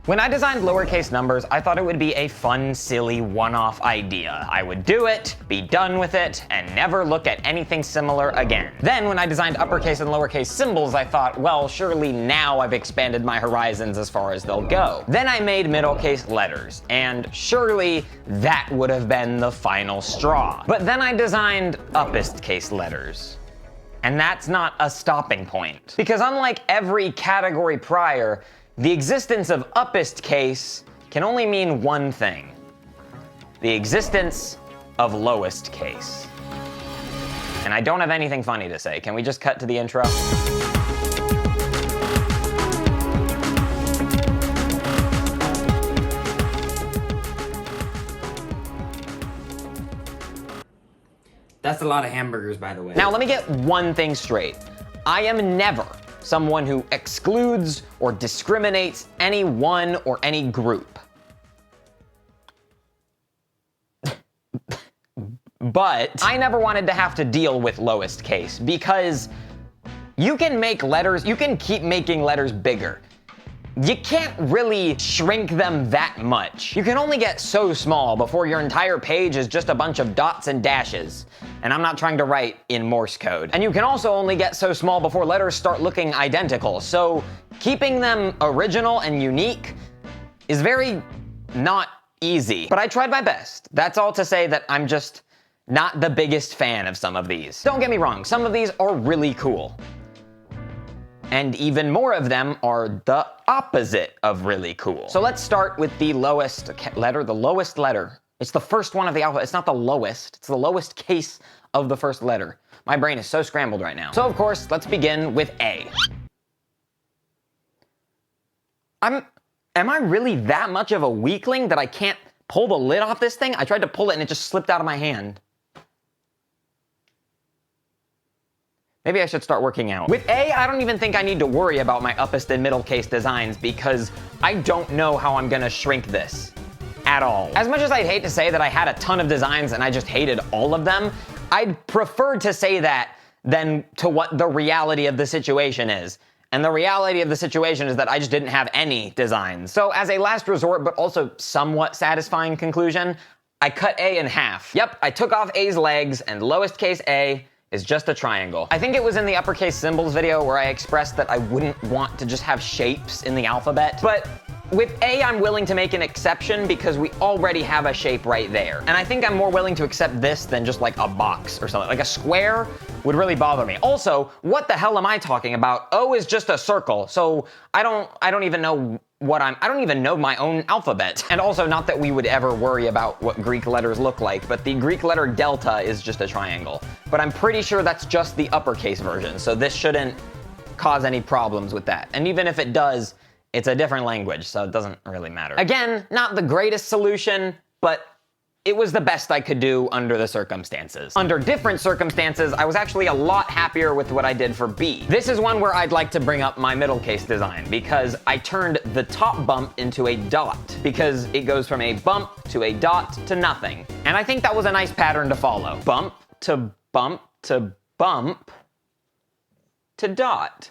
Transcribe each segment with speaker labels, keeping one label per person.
Speaker 1: When I designed lowercase numbers, I thought it would be a fun, silly, one-off idea. I would do it, be done with it, and never look at anything similar again. Then, when I designed uppercase and lowercase symbols, I thought, well, surely now I've expanded my horizons as far as they'll go. Then I made middlecase letters, and surely that would have been the final straw. But then I designed uppestcase letters. And that's not a stopping point. Because unlike every category prior, the existence of uppestcase can only mean one thing: the existence of lowestcase. And I don't have anything funny to say. Can we just cut to the intro?
Speaker 2: That's a lot of hamburgers, by the way.
Speaker 1: Now, let me get one thing straight. I am never someone who excludes or discriminates any one or any group. But I never wanted to have to deal with lowestcase, because you can make letters, you can keep making letters bigger. You can't really shrink them that much. You can only get so small before your entire page is just a bunch of dots and dashes. And I'm not trying to write in Morse code. And you can also only get so small before letters start looking identical. So keeping them original and unique is very not easy. But I tried my best. That's all to say that I'm just not the biggest fan of some of these. Don't get me wrong, some of these are really cool. And even more of them are the opposite of really cool. So let's start with the lowest letter. It's the first one of the alphabet. It's not the lowest, it's the lowest case of the first letter. My brain is so scrambled right now. So of course, let's begin with A. Am I really that much of a weakling that I can't pull the lid off this thing? I tried to pull it and it just slipped out of my hand. Maybe I should start working out. With A, I don't even think I need to worry about my uppest and middle case designs, because I don't know how I'm gonna shrink this at all. As much as I'd hate to say that I had a ton of designs and I just hated all of them, I'd prefer to say that than to what the reality of the situation is. And the reality of the situation is that I just didn't have any designs. So as a last resort, but also somewhat satisfying conclusion, I cut A in half. Yep, I took off A's legs, and lowest case A is just a triangle. I think it was in the uppercase symbols video where I expressed that I wouldn't want to just have shapes in the alphabet. But with A, I'm willing to make an exception because we already have a shape right there. And I think I'm more willing to accept this than just like a box or something. Like a square would really bother me. Also, what the hell am I talking about? O is just a circle, so I don't even know I don't even know my own alphabet. And also, not that we would ever worry about what Greek letters look like, but the Greek letter delta is just a triangle. But I'm pretty sure that's just the uppercase version, so this shouldn't cause any problems with that. And even if it does, it's a different language, so it doesn't really matter. Again, not the greatest solution, but it was the best I could do under the circumstances. Under different circumstances, I was actually a lot happier with what I did for B. This is one where I'd like to bring up my middle case design, because I turned the top bump into a dot, because it goes from a bump to a dot to nothing. And I think that was a nice pattern to follow. Bump to bump to bump to dot.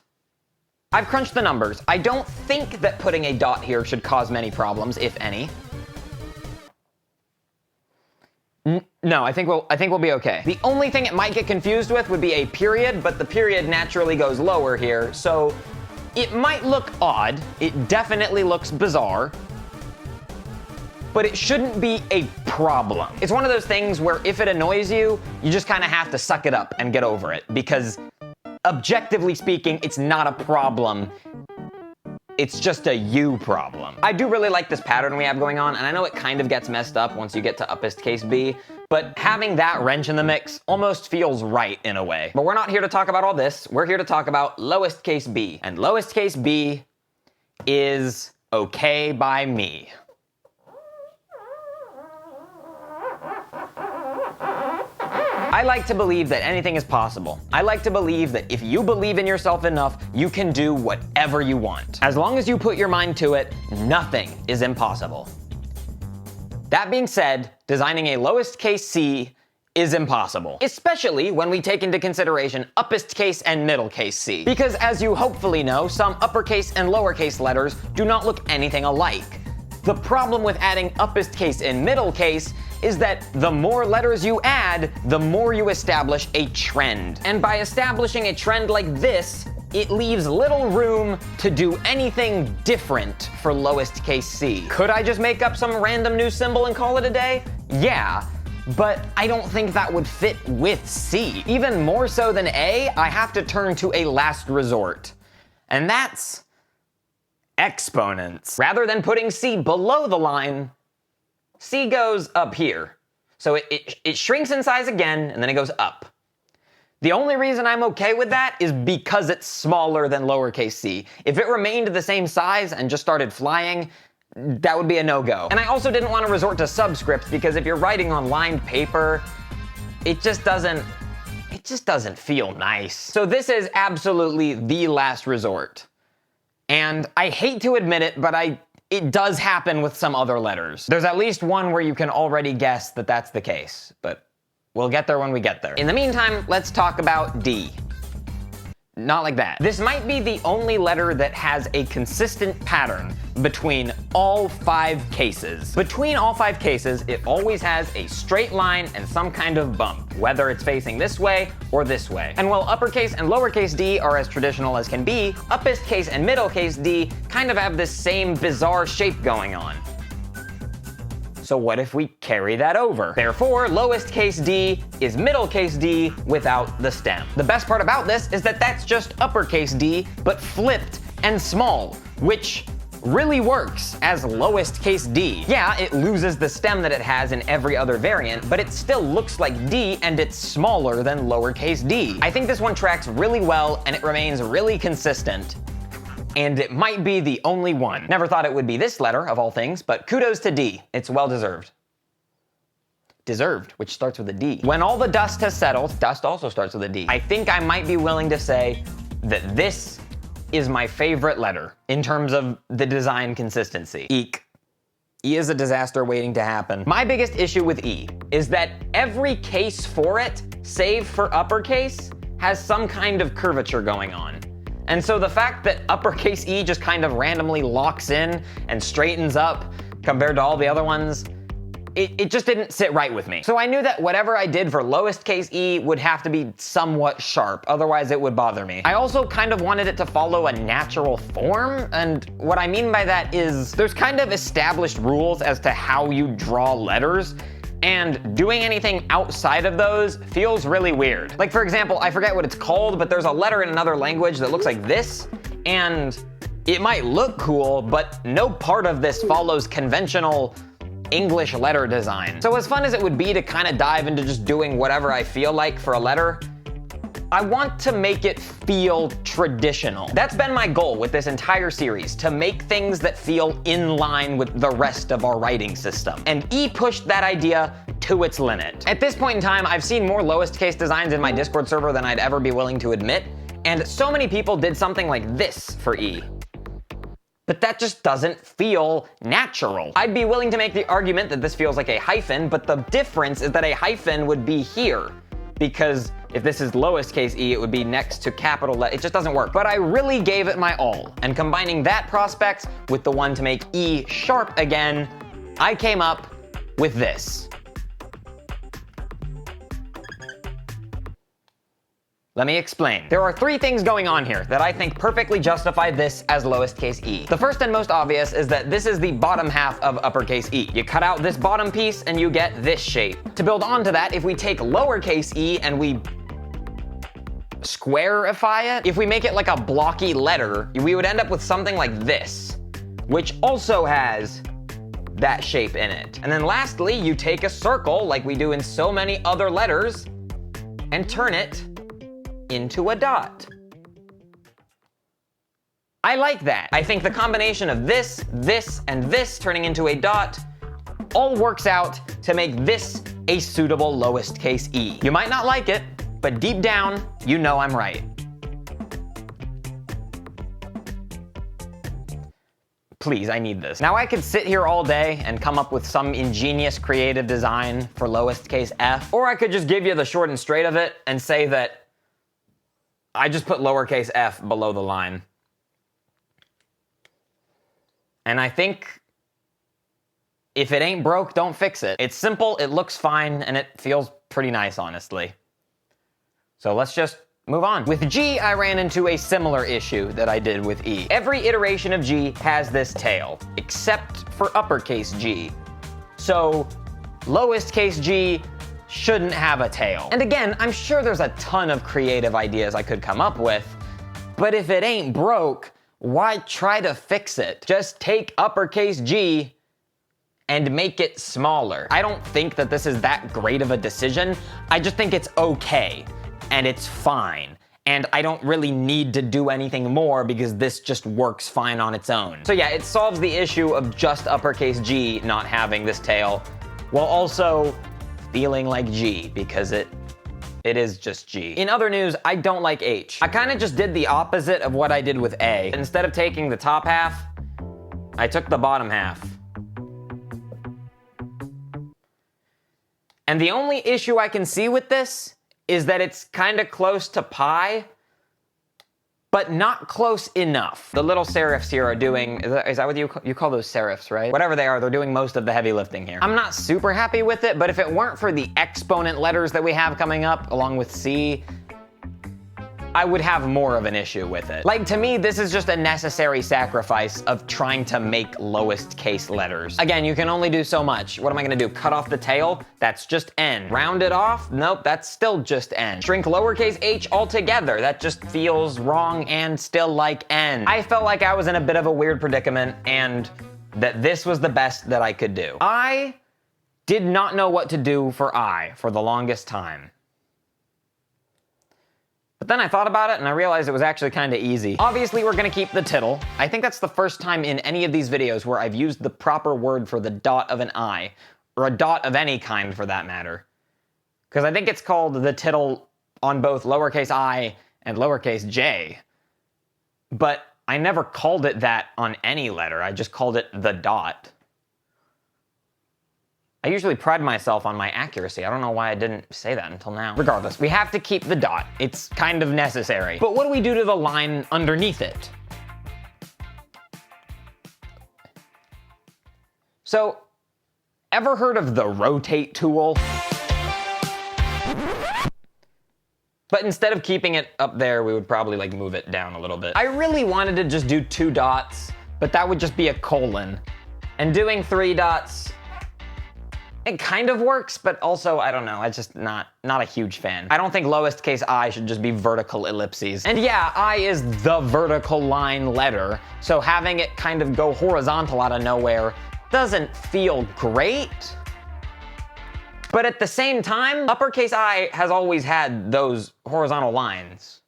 Speaker 1: I've crunched the numbers. I don't think that putting a dot here should cause many problems, if any. No, I think we'll be okay. The only thing it might get confused with would be a period, but the period naturally goes lower here, so it might look odd. It definitely looks bizarre, but it shouldn't be a problem. It's one of those things where if it annoys you, you just kind of have to suck it up and get over it, because objectively speaking, it's not a problem. It's just a you problem. I do really like this pattern we have going on, and I know it kind of gets messed up once you get to uppestcase B, but having that wrench in the mix almost feels right in a way. But we're not here to talk about all this. We're here to talk about lowest case B. And lowest case B is okay by me. I like to believe that anything is possible. I like to believe that if you believe in yourself enough, you can do whatever you want. As long as you put your mind to it, nothing is impossible. That being said, designing a lowest case C is impossible, especially when we take into consideration uppestcase and middlecase C. Because as you hopefully know, some uppercase and lowercase letters do not look anything alike. The problem with adding uppestcase and middlecase is that the more letters you add, the more you establish a trend. And by establishing a trend like this, it leaves little room to do anything different for lowest case C. Could I just make up some random new symbol and call it a day? Yeah, but I don't think that would fit with C. Even more so than A, I have to turn to a last resort. And that's exponents. Rather than putting C below the line, C goes up here. So it shrinks in size again, and then it goes up. The only reason I'm okay with that is because it's smaller than lowercase c. If it remained the same size and just started flying, that would be a no-go. And I also didn't want to resort to subscripts because if you're writing on lined paper, it just doesn't feel nice. So this is absolutely the last resort. And I hate to admit it, but it does happen with some other letters. There's at least one where you can already guess that that's the case, but we'll get there when we get there. In the meantime, let's talk about D. Not like that. This might be the only letter that has a consistent pattern between all 5 cases. Between all 5 cases, it always has a straight line and some kind of bump, whether it's facing this way or this way. And while uppercase and lowercase d are as traditional as can be, uppestcase and middlecase d kind of have this same bizarre shape going on. So what if we carry that over? Therefore, lowest case D is middle case D without the stem. The best part about this is that that's just uppercase D, but flipped and small, which really works as lowest case D. Yeah, it loses the stem that it has in every other variant, but it still looks like D and it's smaller than lowercase d. I think this one tracks really well and it remains really consistent. And it might be the only one. Never thought it would be this letter, of all things, but kudos to D. It's well deserved. Deserved, which starts with a D. When all the dust has settled, dust also starts with a D. I think I might be willing to say that this is my favorite letter in terms of the design consistency. Eek. E is a disaster waiting to happen. My biggest issue with E is that every case for it, save for uppercase, has some kind of curvature going on. And so the fact that uppercase E just kind of randomly locks in and straightens up compared to all the other ones, it just didn't sit right with me. So I knew that whatever I did for lowest case E would have to be somewhat sharp, otherwise it would bother me. I also kind of wanted it to follow a natural form, and what I mean by that is there's kind of established rules as to how you draw letters, and doing anything outside of those feels really weird. Like for example, I forget what it's called, but there's a letter in another language that looks like this, and it might look cool, but no part of this follows conventional English letter design. So as fun as it would be to kind of dive into just doing whatever I feel like for a letter, I want to make it feel traditional. That's been my goal with this entire series, to make things that feel in line with the rest of our writing system. And E pushed that idea to its limit. At this point in time, I've seen more lowest case designs in my Discord server than I'd ever be willing to admit, and so many people did something like this for E. But that just doesn't feel natural. I'd be willing to make the argument that this feels like a hyphen, but the difference is that a hyphen would be here, because if this is lowest case E, it would be next to capital letter. It just doesn't work. But I really gave it my all. And combining that prospect with the one to make E sharp again, I came up with this. Let me explain. There are 3 things going on here that I think perfectly justify this as lowest case E. The first and most obvious is that this is the bottom half of uppercase E. You cut out this bottom piece and you get this shape. To build onto that, if we take lowercase e and we squareify it, if we make it like a blocky letter, we would end up with something like this, which also has that shape in it. And then lastly, you take a circle like we do in so many other letters and turn it into a dot. I like that. I think the combination of this, this, and this turning into a dot all works out to make this a suitable lowest case E. You might not like it, but deep down, you know I'm right. Please, I need this. Now I could sit here all day and come up with some ingenious creative design for lowest case F, or I could just give you the short and straight of it and say that I just put lowercase f below the line. And I think if it ain't broke, don't fix it. It's simple, it looks fine, and it feels pretty nice, honestly. So let's just move on. With G, I ran into a similar issue that I did with E. Every iteration of G has this tail, except for uppercase G. So lowest case G shouldn't have a tail. And again, I'm sure there's a ton of creative ideas I could come up with, but if it ain't broke, why try to fix it? Just take uppercase G and make it smaller. I don't think that this is that great of a decision. I just think it's okay. And it's fine. And I don't really need to do anything more because this just works fine on its own. So yeah, it solves the issue of just uppercase G not having this tail, while also feeling like G, because it is just G. In other news, I don't like H. I kind of just did the opposite of what I did with A. Instead of taking the top half, I took the bottom half. And the only issue I can see with this is that it's kind of close to pi, but not close enough. The little serifs here are doing, is that what you call those serifs, right? Whatever they are, they're doing most of the heavy lifting here. I'm not super happy with it, but if it weren't for the exponent letters that we have coming up, along with C, I would have more of an issue with it. Like, to me, this is just a necessary sacrifice of trying to make lowest case letters. Again, you can only do so much. What am I gonna do, cut off the tail? That's just N. Round it off? Nope, that's still just N. Shrink lowercase h altogether. That just feels wrong and still like N. I felt like I was in a bit of a weird predicament and that this was the best that I could do. I did not know what to do for I for the longest time. But then I thought about it and I realized it was actually kind of easy. Obviously, we're gonna keep the tittle. I think that's the first time in any of these videos where I've used the proper word for the dot of an I, or a dot of any kind for that matter. Because I think it's called the tittle on both lowercase I and lowercase j. But I never called it that on any letter, I just called it the dot. I usually pride myself on my accuracy. I don't know why I didn't say that until now. Regardless, we have to keep the dot. It's kind of necessary. But what do we do to the line underneath it? So, ever heard of the rotate tool? But instead of keeping it up there, we would probably like move it down a little bit. I really wanted to just do 2 dots, but that would just be a colon. And doing 3 dots, it kind of works, but also, I don't know, I'm just not a huge fan. I don't think lowest case I should just be vertical ellipses. And yeah, I is the vertical line letter, so having it kind of go horizontal out of nowhere doesn't feel great. But at the same time, uppercase I has always had those horizontal lines.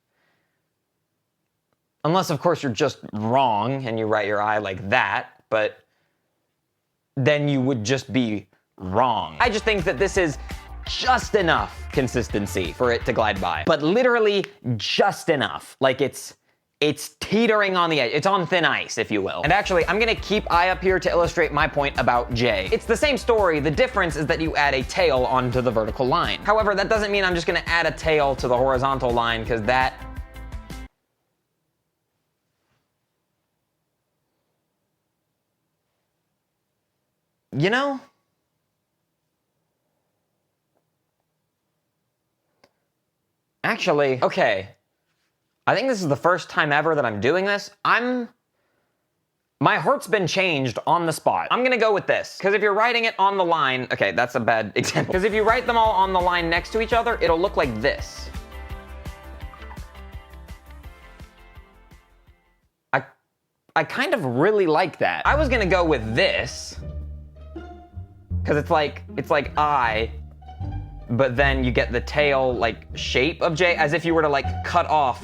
Speaker 1: Unless, of course, you're just wrong and you write your I like that, but then you would just be wrong. I just think that this is just enough consistency for it to glide by. But literally just enough. Like it's teetering on the edge. It's on thin ice, if you will. And actually, I'm gonna keep I up here to illustrate my point about J. It's the same story. The difference is that you add a tail onto the vertical line. However, that doesn't mean I'm just gonna add a tail to the horizontal line, because that you know? Actually, okay. I think this is the first time ever that I'm doing this. My heart's been changed on the spot. I'm gonna go with this, because if you're writing it on the line, okay, that's a bad example. Because if you write them all on the line next to each other, it'll look like this. I kind of really like that. I was gonna go with this, because it's like I, but then you get the tail like shape of J, as if you were to like cut off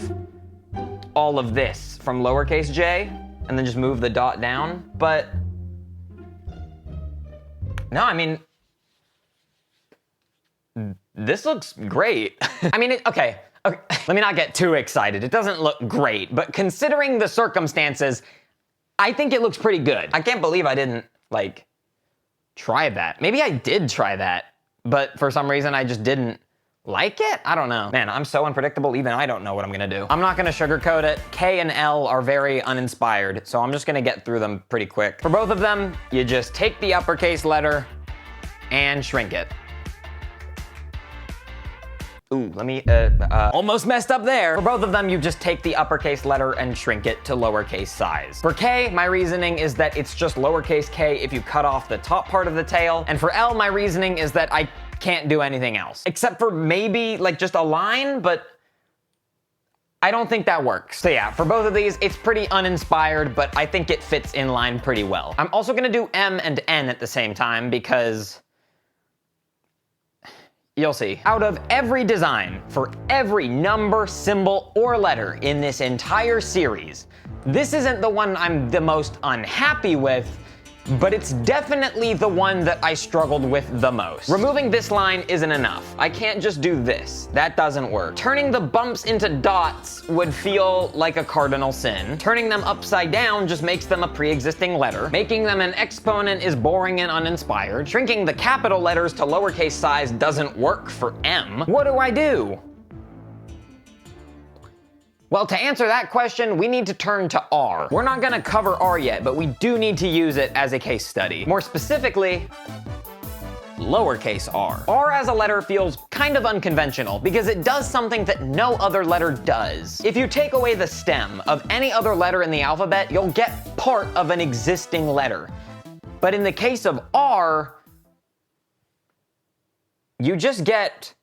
Speaker 1: all of this from lowercase j and then just move the dot down. But no, I mean, this looks great. I mean, okay, let me not get too excited. It doesn't look great, but considering the circumstances, I think it looks pretty good. I can't believe I didn't, like, try that. Maybe I did try that, but for some reason I just didn't like it? I don't know. Man, I'm so unpredictable, even I don't know what I'm gonna do. I'm not gonna sugarcoat it. K and L are very uninspired, so I'm just gonna get through them pretty quick. For both of them, you just take the uppercase letter and shrink it. Ooh, let me, almost messed up there. For both of them, you just take the uppercase letter and shrink it to lowercase size. For K, my reasoning is that it's just lowercase k if you cut off the top part of the tail. And for L, my reasoning is that I can't do anything else. Except for maybe, like, just a line, but I don't think that works. So yeah, for both of these, it's pretty uninspired, but I think it fits in line pretty well. I'm also gonna do M and N at the same time because you'll see. Out of every design, for every number, symbol, or letter in this entire series, this isn't the one I'm the most unhappy with, but it's definitely the one that I struggled with the most. Removing this line isn't enough. I can't just do this. That doesn't work. Turning the bumps into dots would feel like a cardinal sin. Turning them upside down just makes them a pre-existing letter. Making them an exponent is boring and uninspired. Shrinking the capital letters to lowercase size doesn't work for M. What do I do? Well, to answer that question, we need to turn to R. We're not gonna cover R yet, but we do need to use it as a case study. More specifically, lowercase r. R as a letter feels kind of unconventional because it does something that no other letter does. If you take away the stem of any other letter in the alphabet, you'll get part of an existing letter. But in the case of R, you just get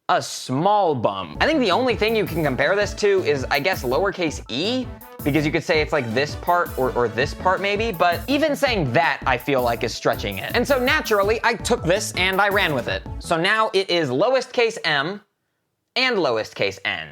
Speaker 1: a small bump. I think the only thing you can compare this to is, I guess, lowercase e, because you could say it's like this part or this part maybe, but even saying that I feel like is stretching it. And so naturally, I took this and I ran with it. So now it is lowest case M and lowest case N.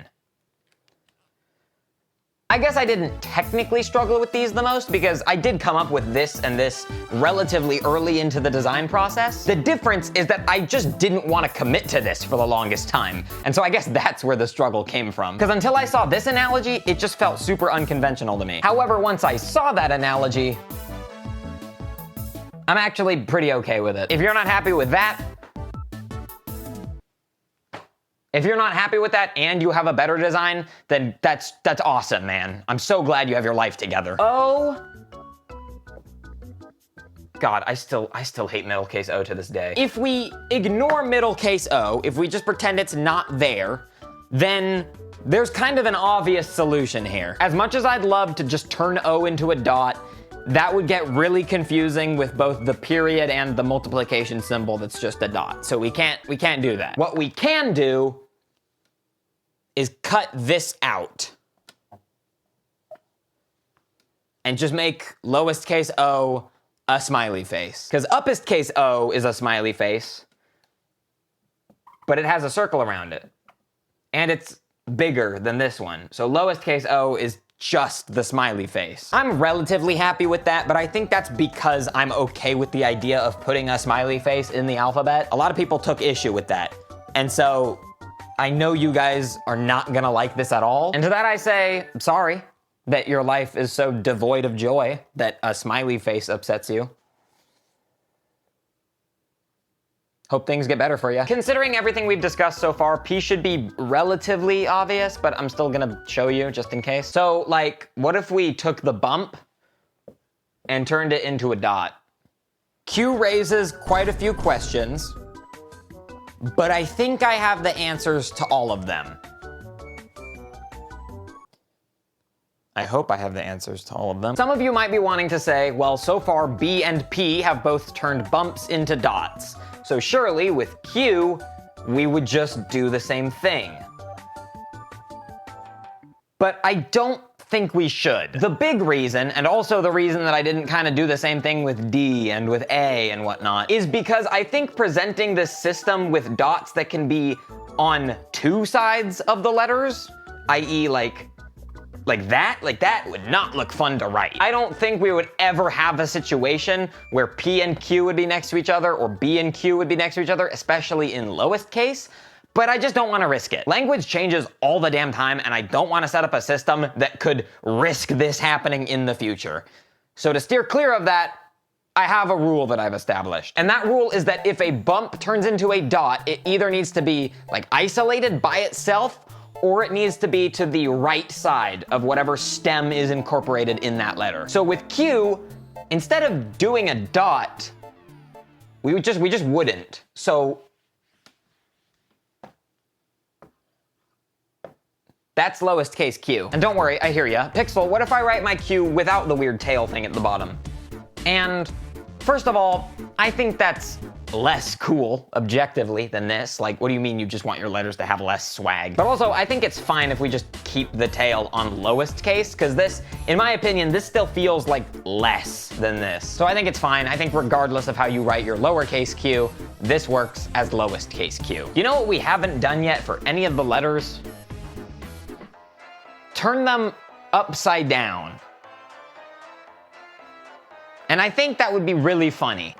Speaker 1: I guess I didn't technically struggle with these the most because I did come up with this and this relatively early into the design process. The difference is that I just didn't want to commit to this for the longest time. And so I guess that's where the struggle came from. Because until I saw this analogy, it just felt super unconventional to me. However, once I saw that analogy, I'm actually pretty okay with it. If you're not happy with that, and you have a better design, then that's awesome, man. I'm so glad you have your life together. Oh, God, I still hate middle case O to this day. If we ignore middle case O, if we just pretend it's not there, then there's kind of an obvious solution here. As much as I'd love to just turn O into a dot, that would get really confusing with both the period and the multiplication symbol that's just a dot. So we can't do that. What we can do is cut this out and just make lowest case O a smiley face. Because uppest case O is a smiley face, but it has a circle around it. And it's bigger than this one. So lowest case O is just the smiley face. I'm relatively happy with that, but I think that's because I'm okay with the idea of putting a smiley face in the alphabet. A lot of people took issue with that. And so I know you guys are not gonna like this at all. And to that I say, sorry that your life is so devoid of joy that a smiley face upsets you. Hope things get better for you. Considering everything we've discussed so far, P should be relatively obvious, but I'm still gonna show you just in case. So, like, what if we took the bump and turned it into a dot? Q raises quite a few questions, but I think I have the answers to all of them. I hope I have the answers to all of them. Some of you might be wanting to say, well, so far B and P have both turned bumps into dots. So surely with Q, we would just do the same thing. But I don't think we should. The big reason, and also the reason that I didn't kind of do the same thing with D and with A and whatnot, is because I think presenting this system with dots that can be on two sides of the letters, i.e. like that would not look fun to write. I don't think we would ever have a situation where P and Q would be next to each other or B and Q would be next to each other, especially in lowest case. but I just don't want to risk it. Language changes all the damn time, and I don't want to set up a system that could risk this happening in the future. So to steer clear of that, I have a rule that I've established. And that rule is that if a bump turns into a dot, it either needs to be like isolated by itself, or it needs to be to the right side of whatever stem is incorporated in that letter. So with Q, instead of doing a dot, we just wouldn't. So that's lowest case Q. And don't worry, I hear ya. Pixel, what if I write my Q without the weird tail thing at the bottom? And first of all, I think that's less cool, objectively, than this. Like, what do you mean you just want your letters to have less swag? But also, I think it's fine if we just keep the tail on lowest case, because this, in my opinion, this still feels like less than this. So I think it's fine. I think regardless of how you write your lowercase q, this works as lowest case q. You know what we haven't done yet for any of the letters? Turn them upside down. And I think that would be really funny.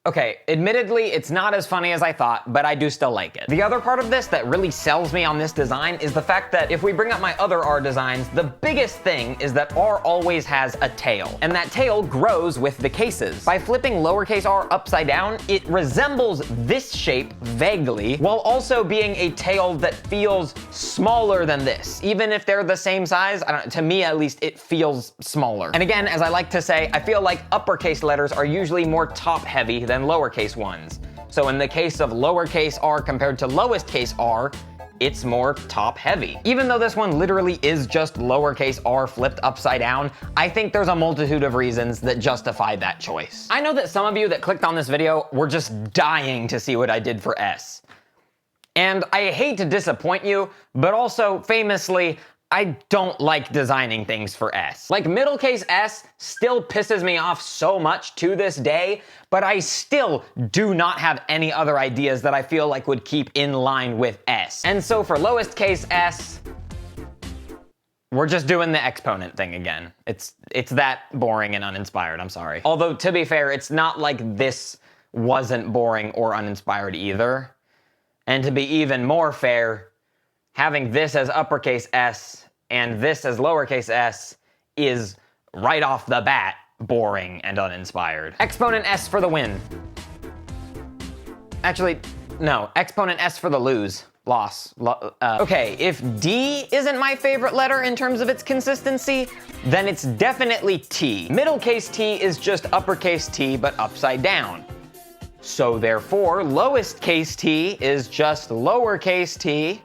Speaker 1: Okay, admittedly, it's not as funny as I thought, but I do still like it. The other part of this that really sells me on this design is the fact that if we bring up my other R designs, the biggest thing is that R always has a tail, and that tail grows with the cases. By flipping lowercase r upside down, it resembles this shape vaguely, while also being a tail that feels smaller than this. Even if they're the same size, to me at least, it feels smaller. And again, as I like to say, I feel like uppercase letters are usually more top-heavy than lowercase ones. So in the case of lowercase r compared to lowest case r, it's more top heavy. Even though this one literally is just lowercase r flipped upside down, I think there's a multitude of reasons that justify that choice. I know that some of you that clicked on this video were just dying to see what I did for S. And I hate to disappoint you, but also famously, I don't like designing things for S. Like middlecase S still pisses me off so much to this day, but I still do not have any other ideas that I feel like would keep in line with S. And so for lowest case S, we're just doing the exponent thing again. It's that boring and uninspired, I'm sorry. Although to be fair, it's not like this wasn't boring or uninspired either. And to be even more fair, having this as uppercase S and this as lowercase s is right off the bat boring and uninspired. Exponent S for the win. Actually, no, exponent S for the loss. Okay, if D isn't my favorite letter in terms of its consistency, then it's definitely T. Middlecase T is just uppercase T, but upside down. So therefore, lowest case T is just lowercase t,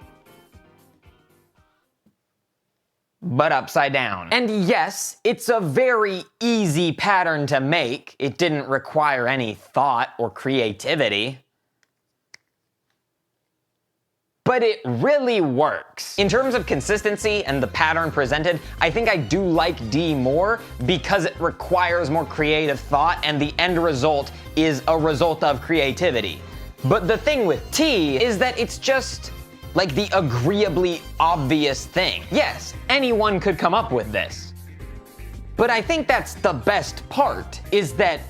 Speaker 1: but upside down. And yes, it's a very easy pattern to make. It didn't require any thought or creativity. But it really works. In terms of consistency and the pattern presented, I think I do like D more because it requires more creative thought and the end result is a result of creativity. But the thing with T is that it's just like the agreeably obvious thing. Yes, anyone could come up with this. But I think that's the best part, is that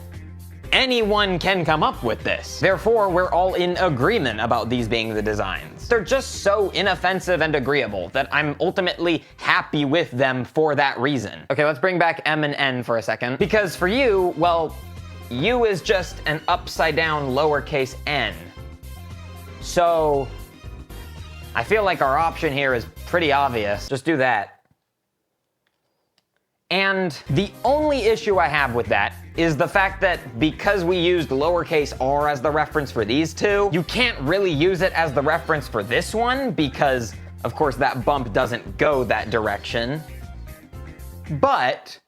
Speaker 1: anyone can come up with this. Therefore, we're all in agreement about these being the designs. They're just so inoffensive and agreeable that I'm ultimately happy with them for that reason. Okay, let's bring back M and N for a second. Because for you, well, U is just an upside down lowercase n. So I feel like our option here is pretty obvious. Just do that. And the only issue I have with that is the fact that because we used lowercase r as the reference for these two, you can't really use it as the reference for this one because, of course, that bump doesn't go that direction. But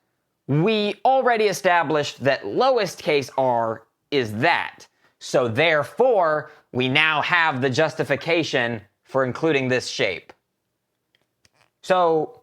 Speaker 1: we already established that lowest case r is that. So therefore, we now have the justification for including this shape. So,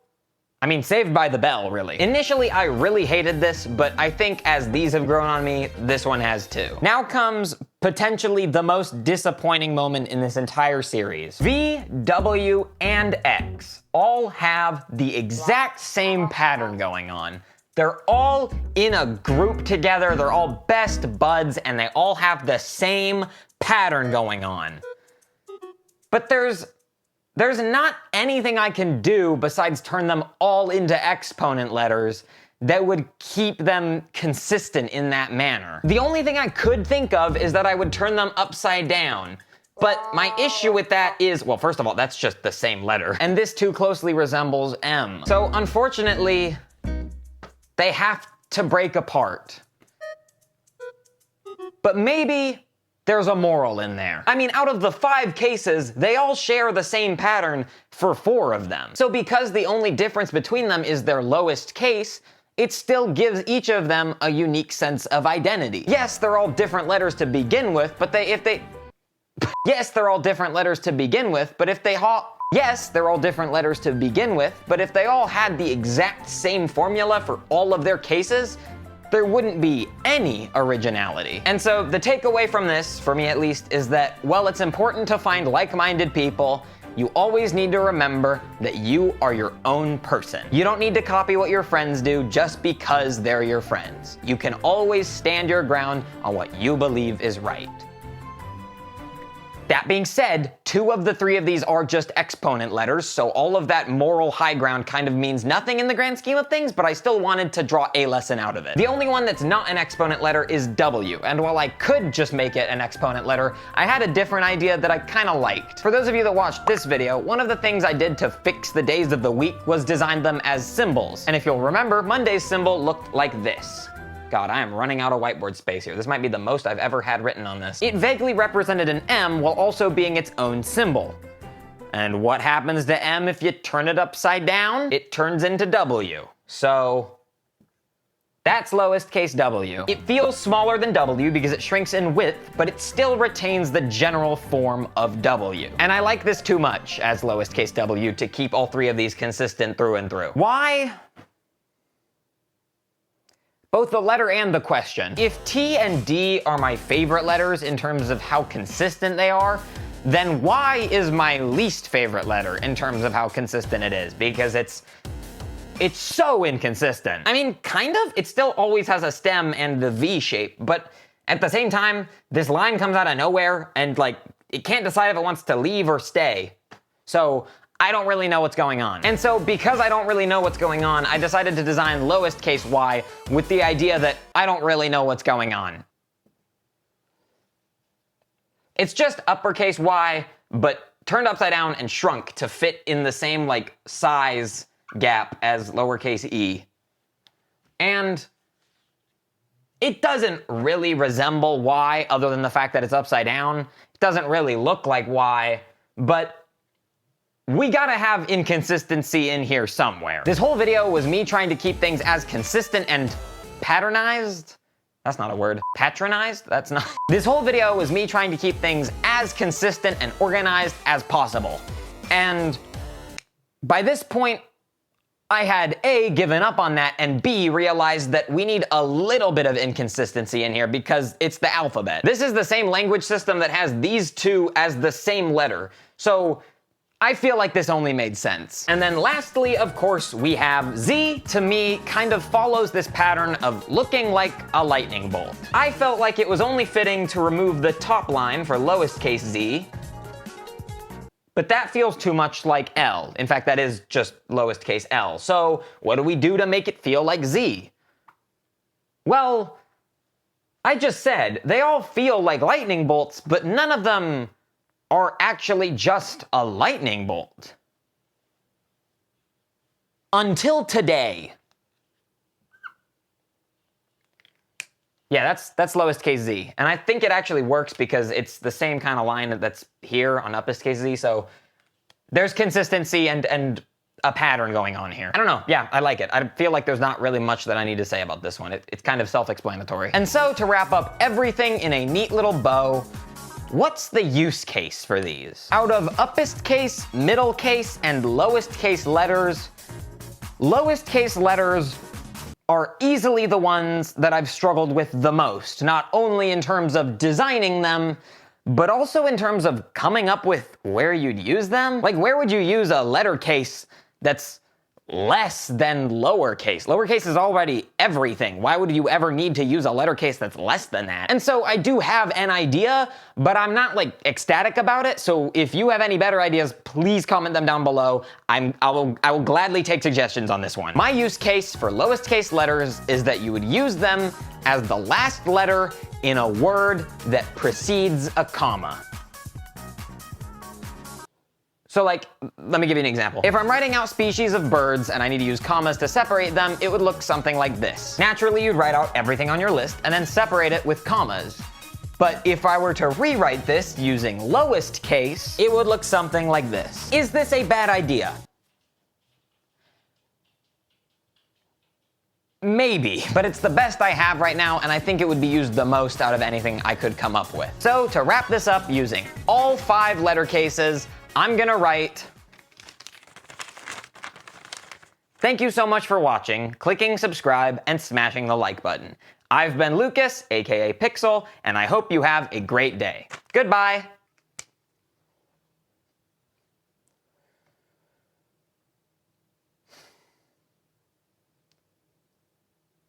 Speaker 1: I mean, saved by the bell, really. Initially, I really hated this, but I think as these have grown on me, this one has too. Now comes potentially the most disappointing moment in this entire series. V, W, and X all have the exact same pattern going on, They're all in a group together, they're all best buds, and they all have the same pattern going on. But there's not anything I can do besides turn them all into exponent letters that would keep them consistent in that manner. The only thing I could think of is that I would turn them upside down. But my issue with that is, well, first of all, that's just the same letter. And this too closely resembles M. So unfortunately, they have to break apart. But maybe there's a moral in there. I mean, out of the 5 cases, they all share the same pattern for 4 of them. So because the only difference between them is their lowest case, it still gives each of them a unique sense of identity. Yes, they're all different letters to begin with, but Yes, they're all different letters to begin with, but if they all had the exact same formula for all of their cases, there wouldn't be any originality. And so the takeaway from this, for me at least, is that while it's important to find like-minded people, you always need to remember that you are your own person. You don't need to copy what your friends do just because they're your friends. You can always stand your ground on what you believe is right. That being said, 2 of the 3 of these are just exponent letters, so all of that moral high ground kind of means nothing in the grand scheme of things, but I still wanted to draw a lesson out of it. The only one that's not an exponent letter is W, and while I could just make it an exponent letter, I had a different idea that I kinda liked. For those of you that watched this video, one of the things I did to fix the days of the week was design them as symbols. And if you'll remember, Monday's symbol looked like this. God, I am running out of whiteboard space here. This might be the most I've ever had written on this. It vaguely represented an M while also being its own symbol. And what happens to M if you turn it upside down? It turns into W. So that's lowest case W. It feels smaller than W because it shrinks in width, but it still retains the general form of W. And I like this too much as lowest case W to keep all 3 of these consistent through and through. Why? Both the letter and the question. If T and D are my favorite letters in terms of how consistent they are, then Y is my least favorite letter in terms of how consistent it is, because it's so inconsistent. I mean, kind of. It still always has a stem and the V shape, but at the same time, this line comes out of nowhere and like, it can't decide if it wants to leave or stay. So I don't really know what's going on. And so because I don't really know what's going on, I decided to design lowest case Y with the idea that I don't really know what's going on. It's just uppercase Y, but turned upside down and shrunk to fit in the same like size gap as lowercase e. And it doesn't really resemble Y other than the fact that it's upside down. It doesn't really look like Y, but we gotta have inconsistency in here somewhere. This whole video was me trying to keep things as consistent and patternized. That's not a word. Patronized? That's not. This whole video was me trying to keep things as consistent and organized as possible. And by this point, I had A, given up on that, and B, realized that we need a little bit of inconsistency in here because it's the alphabet. This is the same language system that has these 2 as the same letter. So I feel like this only made sense. And then lastly, of course, we have Z. To me, kind of follows this pattern of looking like a lightning bolt. I felt like it was only fitting to remove the top line for lowest case Z, but that feels too much like L. In fact, that is just lowest case L. So what do we do to make it feel like Z? Well, I just said, they all feel like lightning bolts, but none of them are actually just a lightning bolt. Until today. Yeah, that's lowest case Z. And I think it actually works because it's the same kind of line that's here on uppestcase Z, so there's consistency and a pattern going on here. I don't know, yeah, I like it. I feel like there's not really much that I need to say about this one. It's kind of self-explanatory. And so to wrap up everything in a neat little bow, what's the use case for these? Out of uppestcase, middlecase, and lowest case letters, lowest case letters are easily the ones that I've struggled with the most, not only in terms of designing them, but also in terms of coming up with where you'd use them. Like, where would you use a letter case that's less than lowercase. Lowercase is already everything. Why would you ever need to use a letter case that's less than that? And so I do have an idea, but I'm not like ecstatic about it. So if you have any better ideas, please comment them down below. I will gladly take suggestions on this one. My use case for lowest case letters is that you would use them as the last letter in a word that precedes a comma. So like, let me give you an example. If I'm writing out species of birds and I need to use commas to separate them, it would look something like this. Naturally, you'd write out everything on your list and then separate it with commas. But if I were to rewrite this using lowest case, it would look something like this. Is this a bad idea? Maybe, but it's the best I have right now, and I think it would be used the most out of anything I could come up with. So to wrap this up using all 5 letter cases, I'm gonna write, thank you so much for watching, clicking subscribe, and smashing the like button. I've been Lucas, aka Pixel, and I hope you have a great day. Goodbye!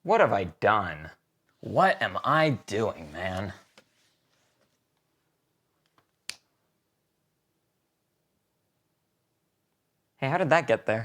Speaker 1: What have I done? What am I doing, man? Hey, how did that get there?